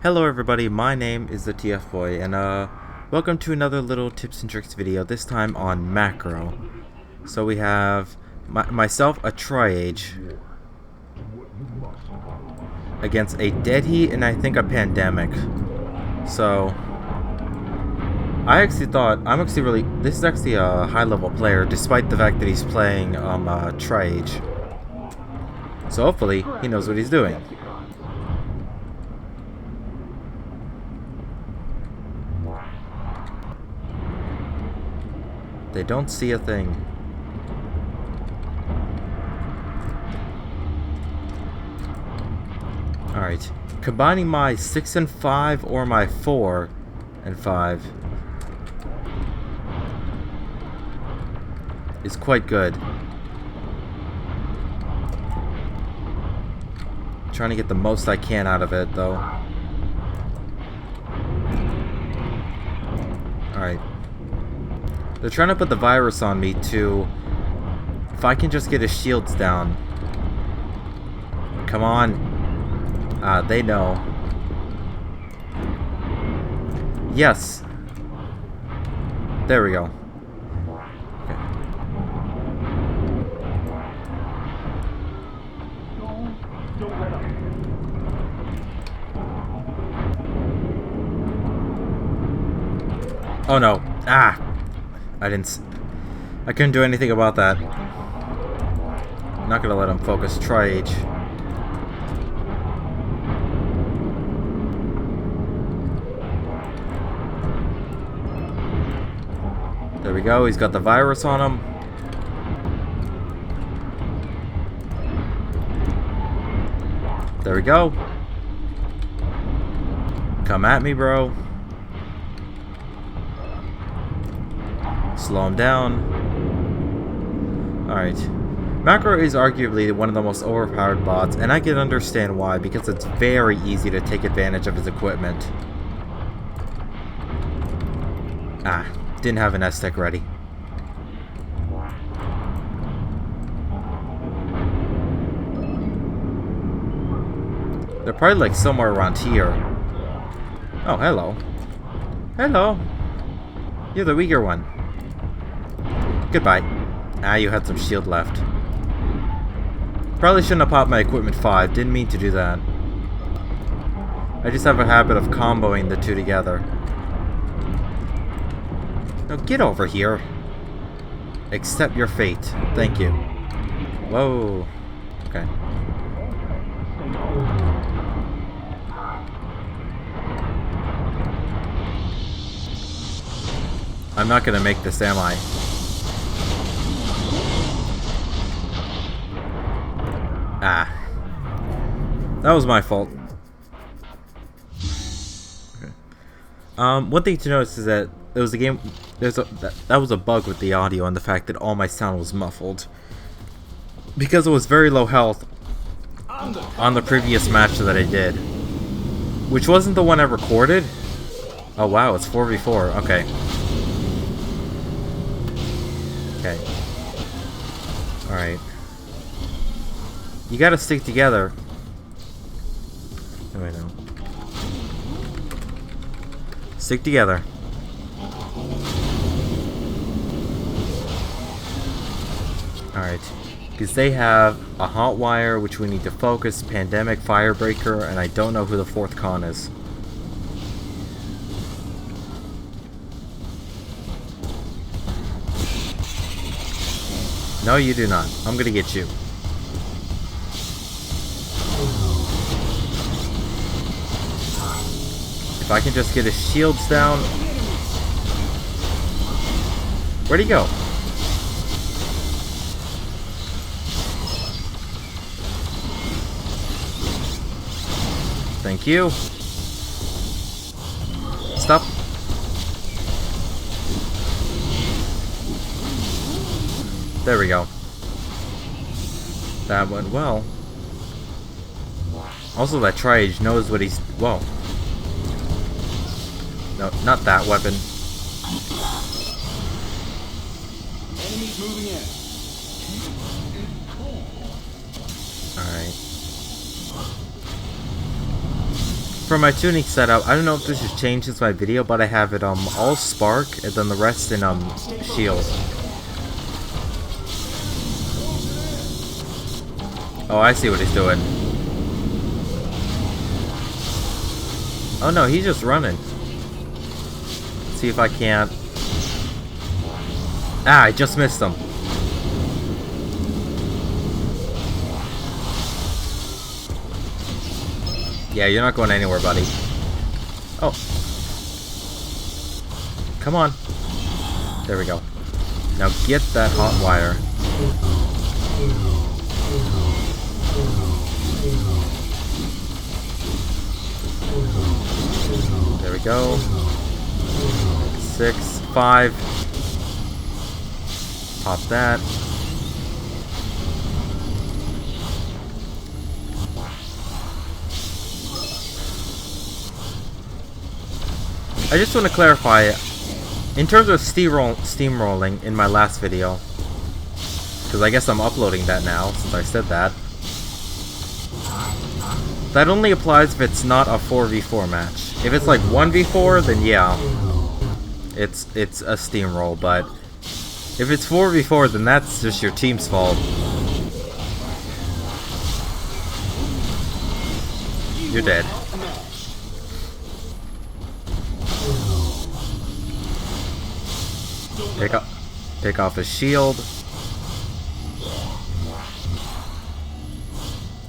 Hello everybody, my name is TheTfboy, and welcome to another little tips and tricks video, this time on macro. So we have myself, a Tri-Age, against a Dead Heat and I think a Pandemic. So, I actually thought, this is actually a high level player, despite the fact that he's playing Tri-Age. So hopefully, he knows what he's doing. They don't see a thing. Alright. Combining my 6 and 5 or my 4 and 5 is quite good. Trying to get the most I can out of it, though. Alright. They're trying to put the virus on me to... If I can just get his shields down. Come on. They know. Yes. There we go. Okay. Don't let up. Oh no. Ah! I couldn't do anything about that. I'm not gonna let him focus Tri-Age. There we go, he's got the virus on him. There we go. Come at me, bro. Slow him down. Alright. Macro is arguably one of the most overpowered bots, and I can understand why, because it's very easy to take advantage of his equipment. Didn't have an S-Tech ready. They're probably like somewhere around here. Oh, hello. Hello. You're the weaker one. Goodbye. You had some shield left. Probably shouldn't have popped my equipment 5. Didn't mean to do that. I just have a habit of comboing the two together. Now get over here. Accept your fate. Thank you. Whoa. Okay. I'm not gonna make this, am I? That was my fault. Okay. One thing to notice is that there was a game. That was a bug with the audio and the fact that all my sound was muffled because it was very low health on the previous match that I did, which wasn't the one I recorded. Oh wow, it's 4v4. Okay. Okay. All right. You gotta stick together. Oh, I know. Stick together. Alright. Because they have a hot wire, which we need to focus, Pandemic, Firebreaker, and I don't know who the fourth con is. No, you do not. I'm gonna get you. If I can just get his shields down. Where'd he go? Thank you. Stop. There we go. That went well. Also, that Tri-Age knows what he's... Whoa. No, not that weapon. Enemies moving in. Alright. for my tuning setup, I don't know if this has changed since my video, but I have it all spark and then the rest in shield. Oh, I see what he's doing. Oh no, he's just running. Let's see if I can't. Ah, I just missed him. Yeah, you're not going anywhere, buddy. Oh. Come on. There we go. Now get that hot wire. There we go. 6, 5. Pop that. I just want to clarify, in terms of steamrolling in my last video, because I guess I'm uploading that now since I said that, that only applies if it's not a 4v4 match. If it's like 1v4, then yeah, it's a steamroll, but if it's 4v4, then that's just your team's fault. You're dead. Pick off his shield.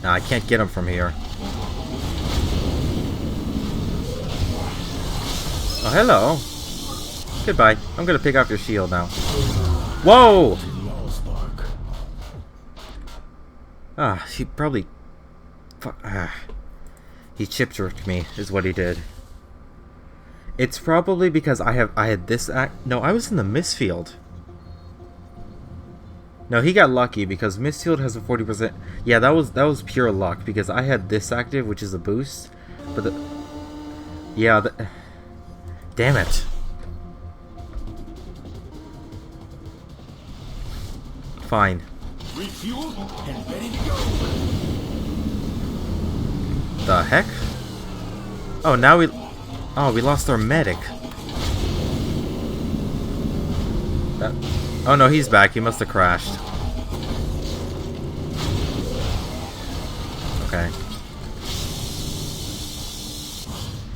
Nah, I can't get him from here. Oh, hello. Goodbye. I'm gonna pick off your shield now. Whoa! Ah, he probably... He chip tricked me, is what he did. It's probably because I had this no, I was in the Mistfield. No, he got lucky because Mistfield has a 40%. Yeah, that was pure luck because I had this active, which is a boost. But damn it. Fine. Refuel and ready to go. The heck? Oh, now we lost our medic. Oh no, he's back. He must have crashed. Okay.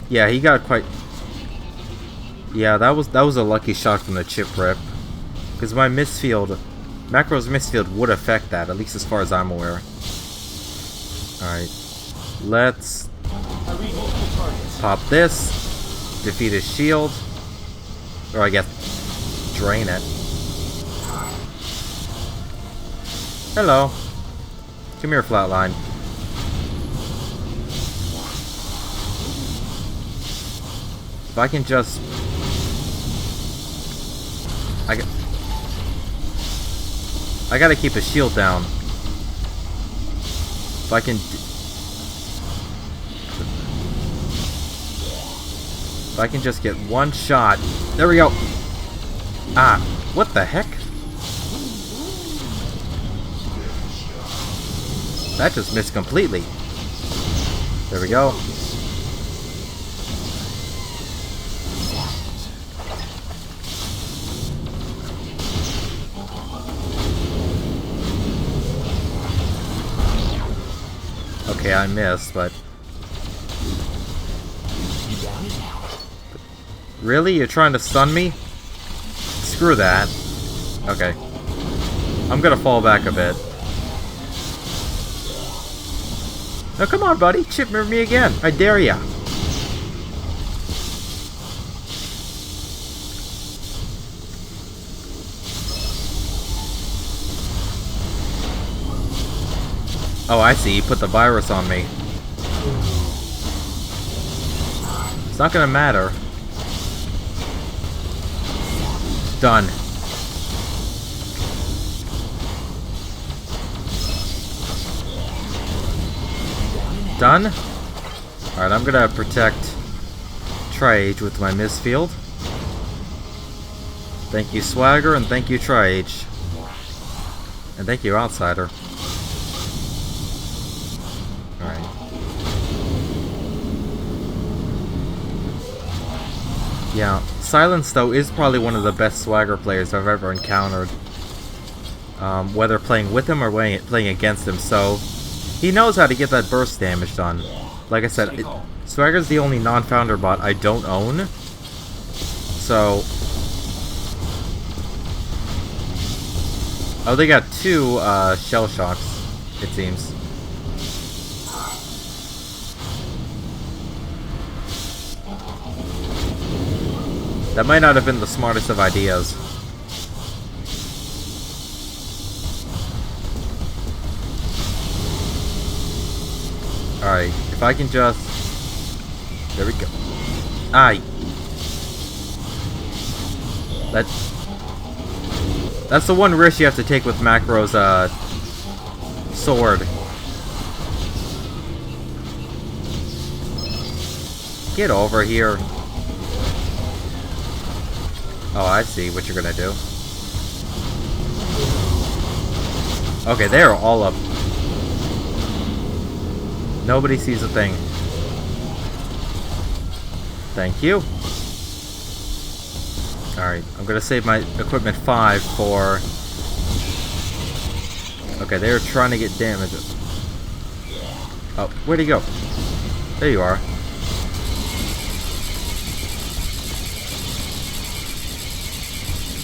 Yeah, he got quite... Yeah, that was a lucky shot from the chip rip. Because my Mistfield... Macro's Mistfield would affect that, at least as far as I'm aware. Alright. Let's... pop this. Defeat his shield. Or I guess... drain it. Hello. Come here, Flatline. If I can just... I gotta keep his shield down. If I can... If I can just get one shot... There we go! Ah, what the heck? That just missed completely. There we go. Okay, I missed, but... Really? You're trying to stun me? Screw that. Okay. I'm gonna fall back a bit. Now come on, buddy. Chip me again. I dare ya. Oh, I see. He put the virus on me. It's not gonna matter. Done. Done? Alright, I'm gonna protect Tri-Age with my Mistfield. Thank you, Swagger, and thank you, Tri-Age. And thank you, Outsider. Alright. Yeah, Silence, though, is probably one of the best swagger players I've ever encountered. Whether playing with him or playing against him, so he knows how to get that burst damage done. Like I said, Swagger's the only non-founder bot I don't own, so... Oh, they got 2 shell shocks, it seems. That might not have been the smartest of ideas. Alright, if I can just... There we go. Aye. That's the one risk you have to take with Macro's sword. Get over here. Oh, I see what you're gonna do. Okay, they're all up. Nobody sees a thing. Thank you. Alright, I'm gonna save my equipment 5 for... Okay, they're trying to get damage. Oh, where'd he go? There you are.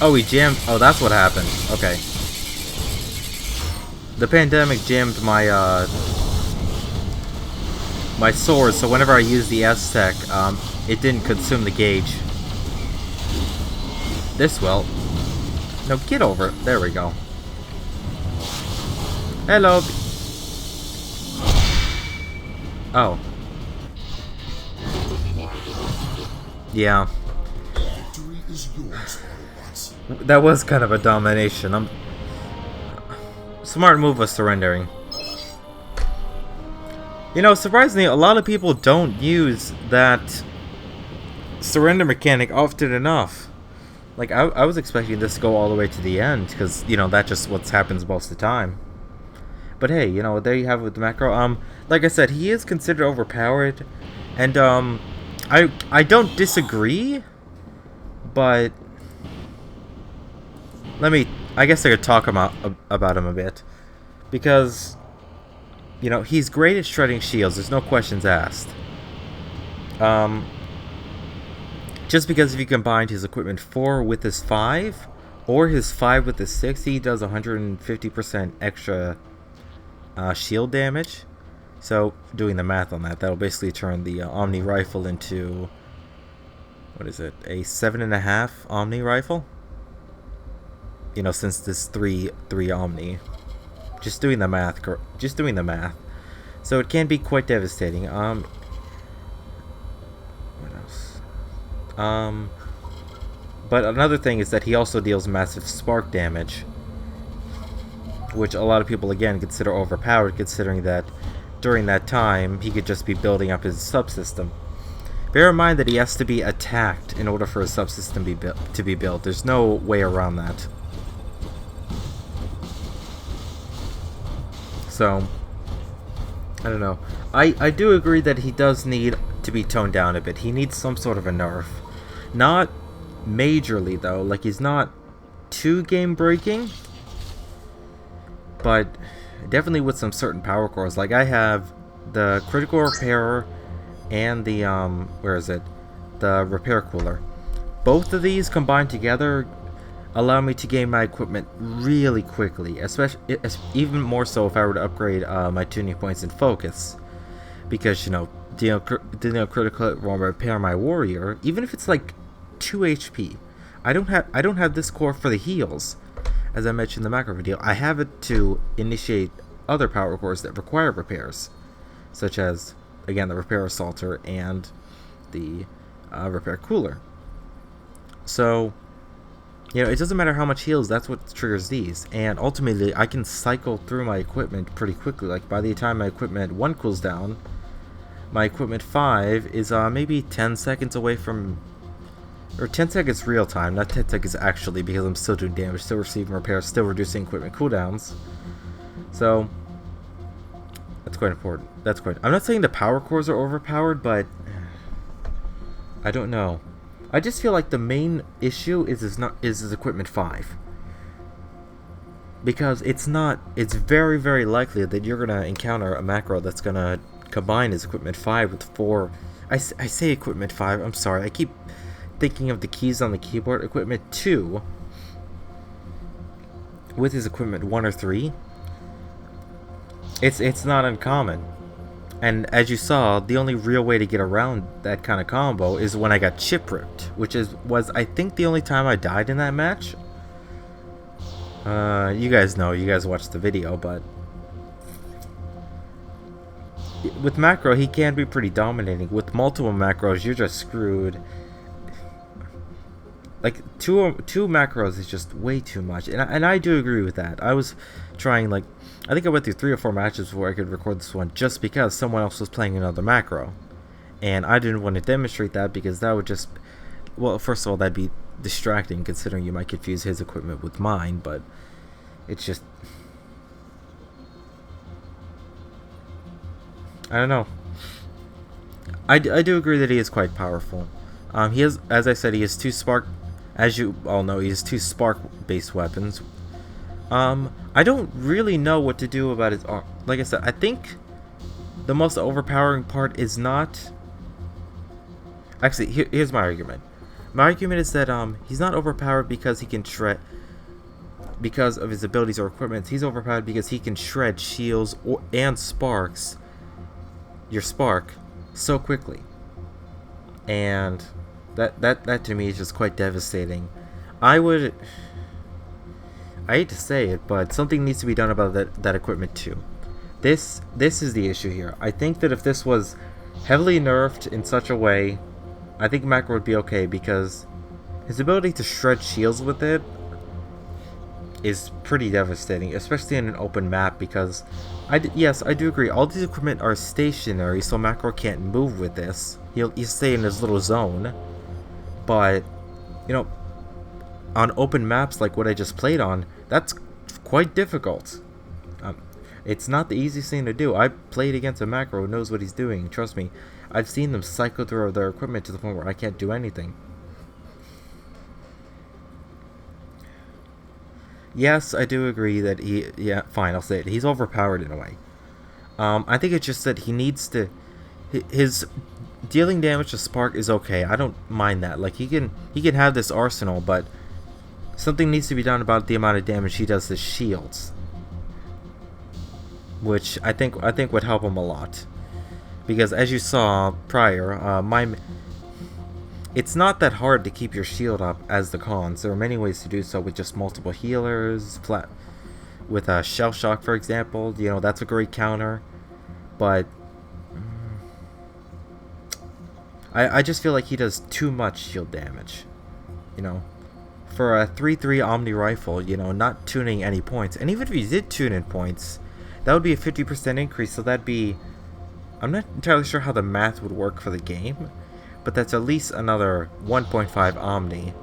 Oh, he jammed. Oh, that's what happened. Okay. The pandemic jammed my my sword, so whenever I used the S-Tech, it didn't consume the gauge. This will. No, get over. There we go. Hello. Oh. Yeah. Victory is yours, Autobots. That was kind of a domination. Smart move was surrendering. You know, surprisingly, a lot of people don't use that surrender mechanic often enough. Like, I was expecting this to go all the way to the end, because, you know, that's just what happens most of the time. But hey, you know, there you have it with the Macro. Like I said, he is considered overpowered, and, I don't disagree, but... I guess I could talk about him a bit. Because, you know, he's great at shredding shields, there's no questions asked. Just because if you combined his equipment 4 with his 5, or his 5 with his 6, he does 150% extra shield damage. So, doing the math on that, that'll basically turn the Omni rifle into, what is it, a 7.5 Omni rifle? You know, since this 3 Omni. Just doing the math, So it can be quite devastating. What else? But another thing is that he also deals massive spark damage, which a lot of people again consider overpowered, considering that during that time he could just be building up his subsystem. Bear in mind that he has to be attacked in order for his subsystem to be built. There's no way around that. So, I don't know. I do agree that he does need to be toned down a bit. He needs some sort of a nerf. Not majorly, though. Like, he's not too game-breaking, but definitely with some certain power cores. Like, I have the critical repairer and the, the repair cooler. Both of these combined together allow me to gain my equipment really quickly, especially even more so if I were to upgrade my tuning points in focus, because you know, critical will repair my warrior, even if it's like 2 HP. I don't have this core for the heals, as I mentioned in the macro video. I have it to initiate other power cores that require repairs, such as again the repair assaulter and the repair cooler. So, you know, it doesn't matter how much heals, that's what triggers these. And ultimately, I can cycle through my equipment pretty quickly. Like, by the time my equipment 1 cools down, my equipment 5 is maybe 10 seconds away from... Or 10 seconds real time, not 10 seconds actually, because I'm still doing damage, still receiving repairs, still reducing equipment cooldowns. So, that's quite important. I'm not saying the power cores are overpowered, but... I don't know. I just feel like the main issue is his equipment 5. Because it's very, very likely that you're going to encounter a macro that's going to combine his equipment 5 with 4. I say equipment 5, I'm sorry, I keep thinking of the keys on the keyboard. Equipment 2 with his equipment 1 or 3. It's not uncommon. And as you saw, the only real way to get around that kind of combo is when I got chip ripped, which was I think the only time I died in that match. You guys know, you guys watched the video, but with macro, he can be pretty dominating. With multiple macros, you're just screwed. Like, two macros is just way too much, and I do agree with that. I was trying, like, I think I went through 3 or 4 matches before I could record this one, just because someone else was playing another macro. And I didn't want to demonstrate that, because that would just, well, first of all, that'd be distracting, considering you might confuse his equipment with mine, but it's just, I don't know. I do agree that he is quite powerful. He has, as I said, he has 2 spark, as you all know, he has 2 spark-based weapons. I don't really know what to do about his arm. Like I said, I think the most overpowering part is not... Actually, here's my argument. My argument is that he's not overpowered because he can shred... Because of his abilities or equipment. He's overpowered because he can shred shields and sparks, your spark, so quickly. And that to me is just quite devastating. I hate to say it, but something needs to be done about that equipment too. This is the issue here. I think that if this was heavily nerfed in such a way, I think Macro would be okay, because his ability to shred shields with it is pretty devastating, especially in an open map, because yes, I do agree, all these equipment are stationary, so Macro can't move with this. He'll stay in his little zone, but, you know, on open maps like what I just played on, that's quite difficult. It's not the easiest thing to do. I played against a macro who knows what he's doing. Trust me, I've seen them cycle through their equipment to the point where I can't do anything. Yes, I do agree that yeah, fine, I'll say it. He's overpowered in a way. I think it's just that he needs to... His dealing damage to Spark is okay. I don't mind that. Like, he can have this arsenal, but something needs to be done about the amount of damage he does to shields, which I think would help him a lot. Because as you saw prior, it's not that hard to keep your shield up as the cons. There are many ways to do so with just multiple healers, with a shell shock, for example. You know, that's a great counter. But I just feel like he does too much shield damage. You know, for a 3-3 Omni rifle, you know, not tuning any points. And even if he did tune in points, that would be a 50% increase. So that'd be, I'm not entirely sure how the math would work for the game, but that's at least another 1.5 Omni.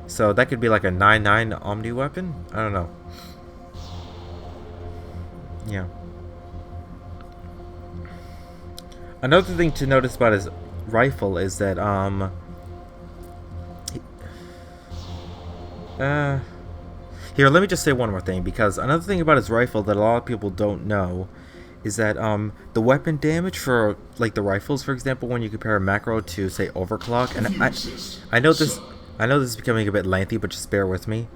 So that could be like a 9-9 Omni weapon? I don't know. Yeah. Another thing to notice about his rifle is that, here, let me just say one more thing, because another thing about his rifle that a lot of people don't know is that the weapon damage for, like, the rifles, for example, when you compare a macro to, say, overclock, and I know this is becoming a bit lengthy, but just bear with me.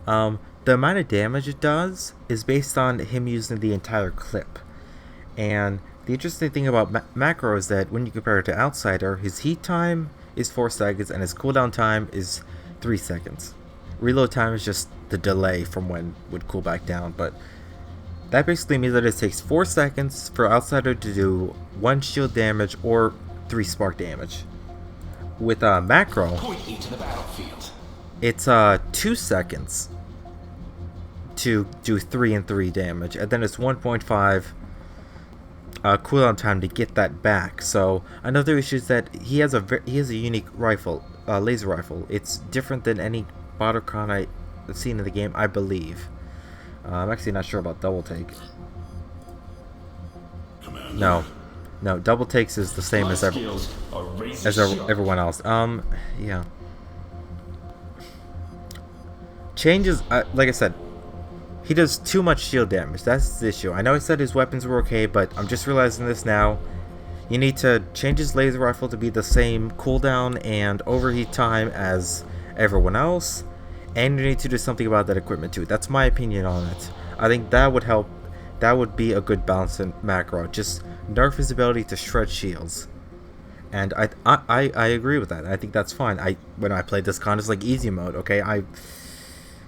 The amount of damage it does is based on him using the entire clip. And the interesting thing about macro is that when you compare it to Outsider, his heat time is 4 seconds and his cooldown time is 3 seconds. Reload time is just the delay from when it would cool back down, but that basically means that it takes 4 seconds for Outsider to do 1 shield damage or 3 spark damage. With macro, it's 2 seconds to do 3 and 3 damage, and then it's 1.5 cooldown time to get that back. So another issue is that he has a unique rifle, laser rifle. It's different than any Bottlecon I've seen in the game, I believe. I'm actually not sure about double take. No, double takes is the same as everyone else. Yeah. changes, like I said, he does too much shield damage. That's the issue. I know I said his weapons were okay, but I'm just realizing this now. You need to change his laser rifle to be the same cooldown and overheat time as everyone else, and you need to do something about that equipment too. That's my opinion on it. I think that would help. That would be a good balance in macro. Just nerf his ability to shred shields, and I agree with that. I think that's fine. When I played this con, it's like easy mode. Okay,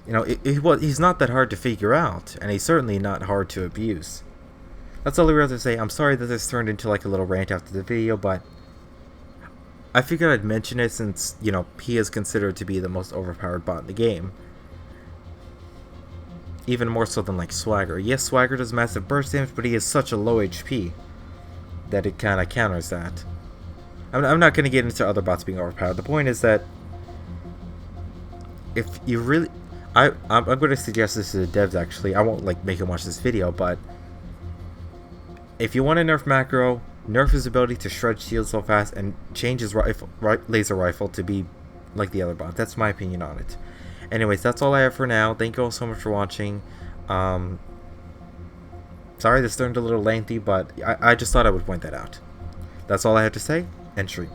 he's not that hard to figure out, and he's certainly not hard to abuse. That's all I have to say. I'm sorry that this turned into like a little rant after the video, but I figured I'd mention it since, he is considered to be the most overpowered bot in the game. Even more so than like Swagger. Yes, Swagger does massive burst damage, but he is such a low HP that it kind of counters that. I'm not going to get into other bots being overpowered. The point is that if you really... I'm going to suggest this to the devs actually. I won't like make him watch this video, but if you want to nerf macro, nerf his ability to shred shields so fast and change his laser rifle to be like the other bot. That's my opinion on it. Anyways, that's all I have for now. Thank you all so much for watching. Sorry this turned a little lengthy, but I just thought I would point that out. That's all I have to say. Entry.